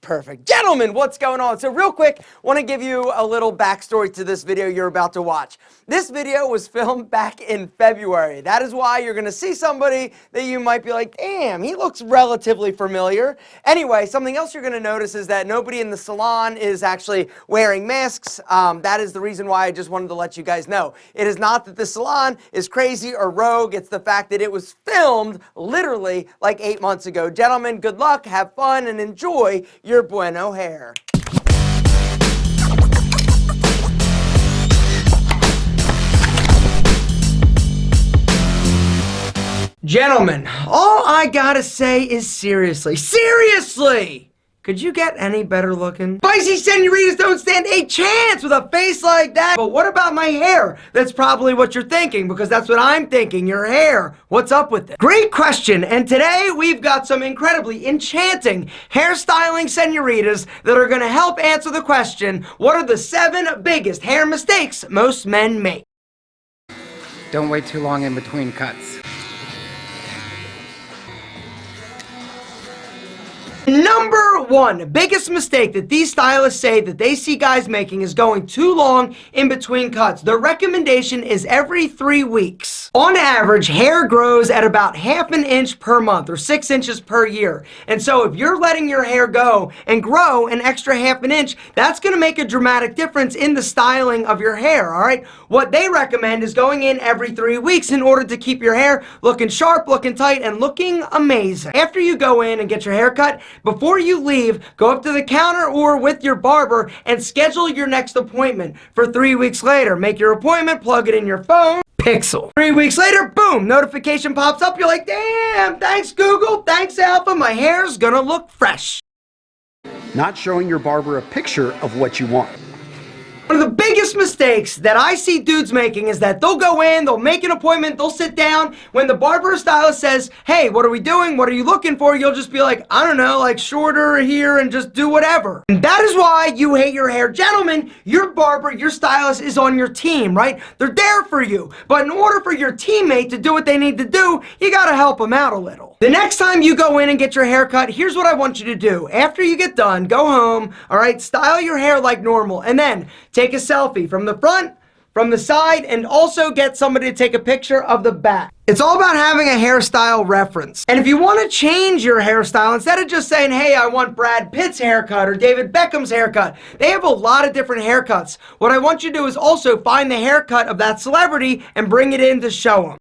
Perfect. Gentlemen, what's going on? So real quick, want to give you a little backstory to this video you're about to watch. This video was filmed back in February. That is why you're going to see somebody that you might be like, damn, he looks relatively familiar. Anyway, something else you're going to notice is that nobody in the salon is actually wearing masks. That is the reason why I just wanted to let you guys know. It is not that the salon is crazy or rogue. It's the fact that it was filmed literally like 8 months ago. Gentlemen, good luck, have fun, and enjoy your bueno hair. Gentlemen, all I gotta say is seriously, could you get any better looking? Spicy senoritas don't stand a chance with a face like that. But what about my hair? That's probably what you're thinking, because that's what I'm thinking. Your hair. What's up with it? Great question. And today we've got some incredibly enchanting hairstyling senoritas that are going to help answer the question, what are the 7 biggest hair mistakes most men make? Don't wait too long in between cuts. Number 1 biggest mistake that these stylists say that they see guys making is going too long in between cuts. Their recommendation is every 3 weeks. On average, hair grows at about ½ an inch per month or 6 inches per year. And so if you're letting your hair go and grow an extra ½ an inch, that's going to make a dramatic difference in the styling of your hair, all right? What they recommend is going in every 3 weeks in order to keep your hair looking sharp, looking tight, and looking amazing. After you go in and get your hair cut, before you leave, go up to the counter or with your barber and schedule your next appointment for 3 weeks later. Make your appointment, plug it in your phone, Pixel. 3 weeks later, boom, notification pops up. You're like, damn, thanks Google, thanks Alpha, my hair's gonna look fresh. Not showing your barber a picture of what you want. One of the biggest mistakes that I see dudes making is that they'll go in, they'll make an appointment, they'll sit down. When the barber or stylist says, hey, what are we doing? What are you looking for? You'll just be like, I don't know, like shorter here and just do whatever. And that is why you hate your hair. Gentlemen, your barber, your stylist is on your team, right? They're there for you. But in order for your teammate to do what they need to do, you gotta help them out a little. The next time you go in and get your hair cut, here's what I want you to do. After you get done, go home, all right, style your hair like normal, and then take a selfie from the front, from the side, and also get somebody to take a picture of the back. It's all about having a hairstyle reference. And if you want to change your hairstyle, instead of just saying, hey, I want Brad Pitt's haircut or David Beckham's haircut, they have a lot of different haircuts. What I want you to do is also find the haircut of that celebrity and bring it in to show them.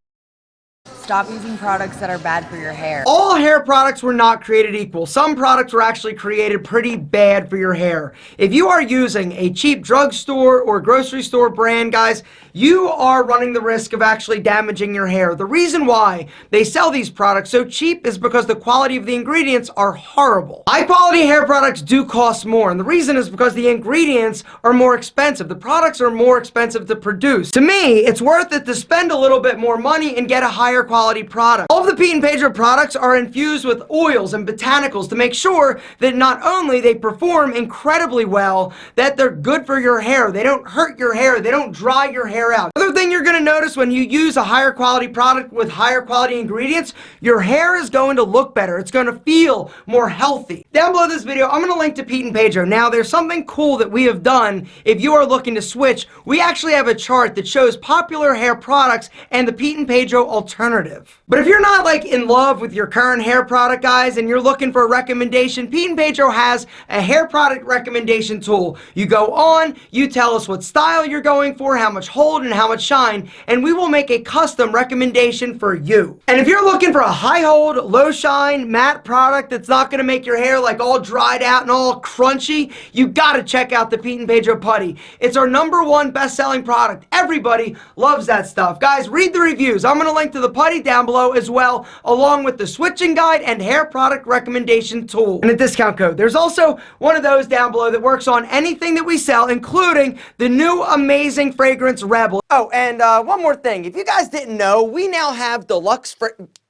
Stop using products that are bad for your hair. All hair products were not created equal. Some products were actually created pretty bad for your hair. If you are using a cheap drugstore or grocery store brand, guys, you are running the risk of actually damaging your hair. The reason why they sell these products so cheap is because the quality of the ingredients are horrible. High quality hair products do cost more, and the reason is because the ingredients are more expensive. The products are more expensive to produce. To me, it's worth it to spend a little bit more money and get a higher quality product. All of the Pete and Pedro products are infused with oils and botanicals to make sure that not only they perform incredibly well, that they're good for your hair. They don't hurt your hair. They don't dry your hair out. Another thing you're going to notice when you use a higher quality product with higher quality ingredients, your hair is going to look better. It's going to feel more healthy. Down below this video, I'm going to link to Pete and Pedro. Now, there's something cool that we have done. If you are looking to switch, we actually have a chart that shows popular hair products and the Pete and Pedro alternative. But if you're not like in love with your current hair product, guys, and you're looking for a recommendation, Pete and Pedro has a hair product recommendation tool. You go on, you tell us what style you're going for, how much hold and how much shine, and we will make a custom recommendation for you. And if you're looking for a high hold, low shine, matte product that's not going to make your hair like all dried out and all crunchy, you got to check out the Pete and Pedro Putty. It's our #1 best-selling product. Everybody loves that stuff. Guys, read the reviews. I'm going to link to the putty down below as well, along with the switching guide and hair product recommendation tool and a discount code. There's also one of those down below that works on anything that we sell, including the new amazing fragrance Rebel. Oh, and one more thing. If you guys didn't know, we now have deluxe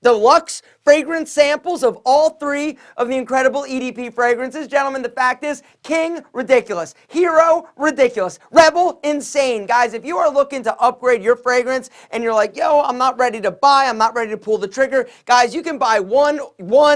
deluxe fragrance samples of all 3 of the incredible EDP fragrances. Gentlemen, the fact is, King, ridiculous. Hero, ridiculous. Rebel, insane. Guys, if you are looking to upgrade your fragrance and you're like, yo, I'm not ready to buy, I'm not ready to pull the trigger, guys, you can buy one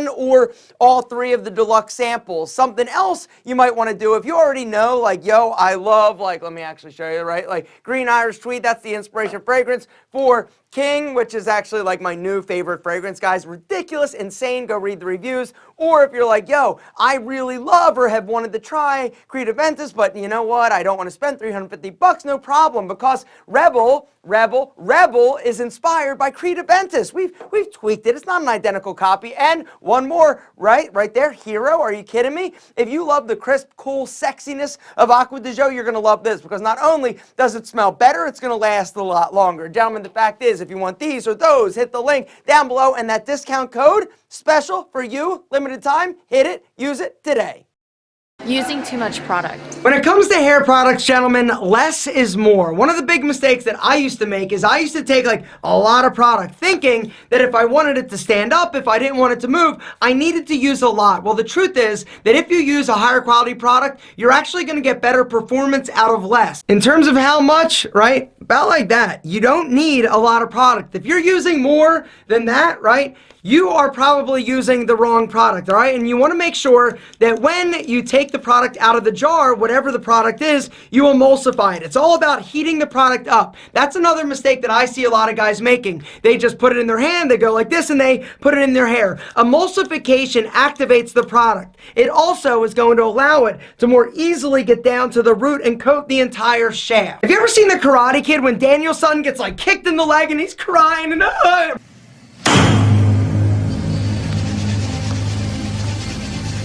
or all 3 of the deluxe samples. Something else you might want to do, if you already know, like, yo, I love, like, let me actually show you, right? Like, Green Irish Tweed, that's the inspiration fragrance for King, which is actually like my new favorite fragrance, guys. Ridiculous, insane, go read the reviews. Or if you're like, yo, I really love or have wanted to try Creed Aventus, but you know what, I don't want to spend $350, no problem, because Rebel is inspired by Creed Aventus. We've tweaked it, it's not an identical copy. And one more, right there, Hero, are you kidding me? If you love the crisp, cool sexiness of Acqua di Gio, you're gonna love this, because not only does it smell better, it's gonna last a lot longer. Gentlemen, the fact is, if you want these or those, hit the link down below, and that discount code, special for you, limited time, hit it, use it today. Using too much product. When it comes to hair products, gentlemen, less is more. One of the big mistakes that I used to make is I used to take like a lot of product, thinking that if I wanted it to stand up, if I didn't want it to move, I needed to use a lot. Well, the truth is that if you use a higher quality product, you're actually going to get better performance out of less. In terms of how much, right? About like that. You don't need a lot of product. If you're using more than that, right, you are probably using the wrong product, all right? And you want to make sure that when you take the product out of the jar, whatever the product is, you emulsify it. It's all about heating the product up. That's another mistake that I see a lot of guys making. They just put it in their hand, they go like this, and they put it in their hair. Emulsification activates the product. It also is going to allow it to more easily get down to the root and coat the entire shaft. Have you ever seen The Karate Kid when Daniel's son gets like kicked in the leg and he's crying and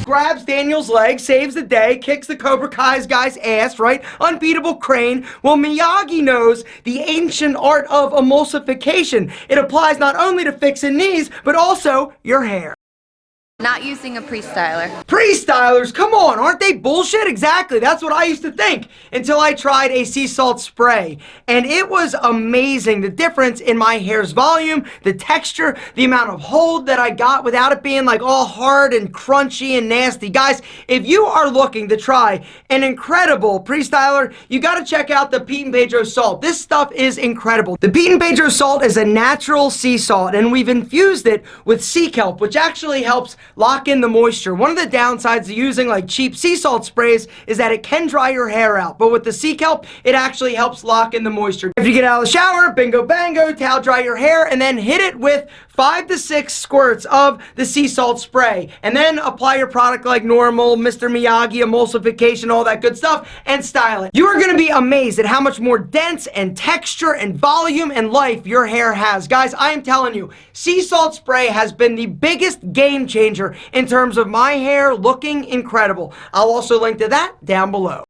grabs Daniel's leg, saves the day, kicks the Cobra Kai's guy's ass, right? Unbeatable Crane. Well, Miyagi knows the ancient art of emulsification. It applies not only to fixing knees, but also your hair. Not using a pre-styler. Pre-stylers, come on, aren't they bullshit? Exactly, that's what I used to think until I tried a sea salt spray. And it was amazing, the difference in my hair's volume, the texture, the amount of hold that I got without it being like all hard and crunchy and nasty. Guys, if you are looking to try an incredible pre-styler, you gotta check out the Pete and Pedro salt. This stuff is incredible. The Pete and Pedro salt is a natural sea salt, and we've infused it with sea kelp, which actually helps lock in the moisture. One of the downsides to using like cheap sea salt sprays is that it can dry your hair out, but with the sea kelp, it actually helps lock in the moisture. If you get out of the shower, bingo bango, towel dry your hair, and then hit it with 5 to 6 squirts of the sea salt spray, and then apply your product like normal, Mr. Miyagi, emulsification, all that good stuff, and style it. You are going to be amazed at how much more dense and texture and volume and life your hair has. Guys, I am telling you, sea salt spray has been the biggest game changer in terms of my hair looking incredible. I'll also link to that down below.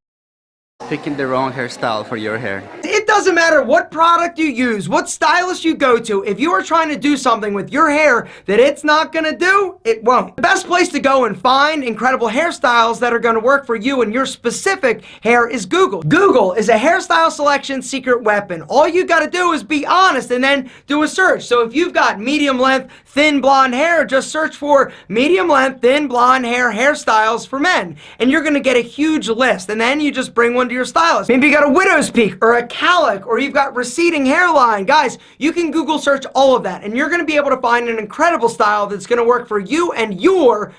Picking the wrong hairstyle for your hair. It doesn't matter what product you use, what stylist you go to, if you are trying to do something with your hair that it's not gonna do, it won't. The best place to go and find incredible hairstyles that are gonna work for you and your specific hair is Google. Google is a hairstyle selection secret weapon. All you gotta do is be honest and then do a search. So if you've got medium length, thin blonde hair, just search for medium length, thin blonde hair hairstyles for men. And you're gonna get a huge list. And then you just bring one to your stylist. Maybe you got a widow's peak or a cowlick, or you've got receding hairline. Guys, you can Google search all of that and you're gonna be able to find an incredible style that's gonna work for you and your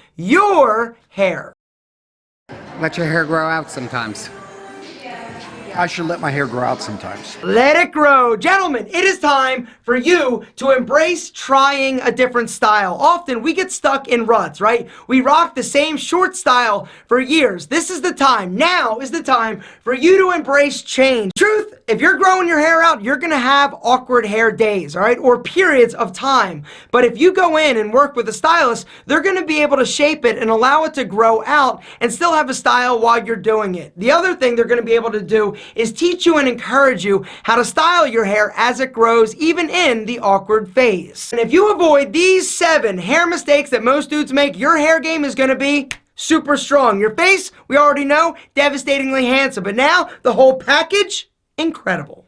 hair. Let your hair grow out sometimes. I should let my hair grow out sometimes. Let it grow. Gentlemen, it is time for you to embrace trying a different style. Often we get stuck in ruts, right? We rock the same short style for years. This is the time. Now is the time for you to embrace change. Truth, if you're growing your hair out, you're gonna have awkward hair days, all right? Or periods of time. But if you go in and work with a stylist, they're gonna be able to shape it and allow it to grow out and still have a style while you're doing it. The other thing they're gonna be able to do is teach you and encourage you how to style your hair as it grows, even in the awkward phase. And if you avoid these 7 hair mistakes that most dudes make, your hair game is gonna be super strong. Your face, we already know, devastatingly handsome, but now the whole package, incredible.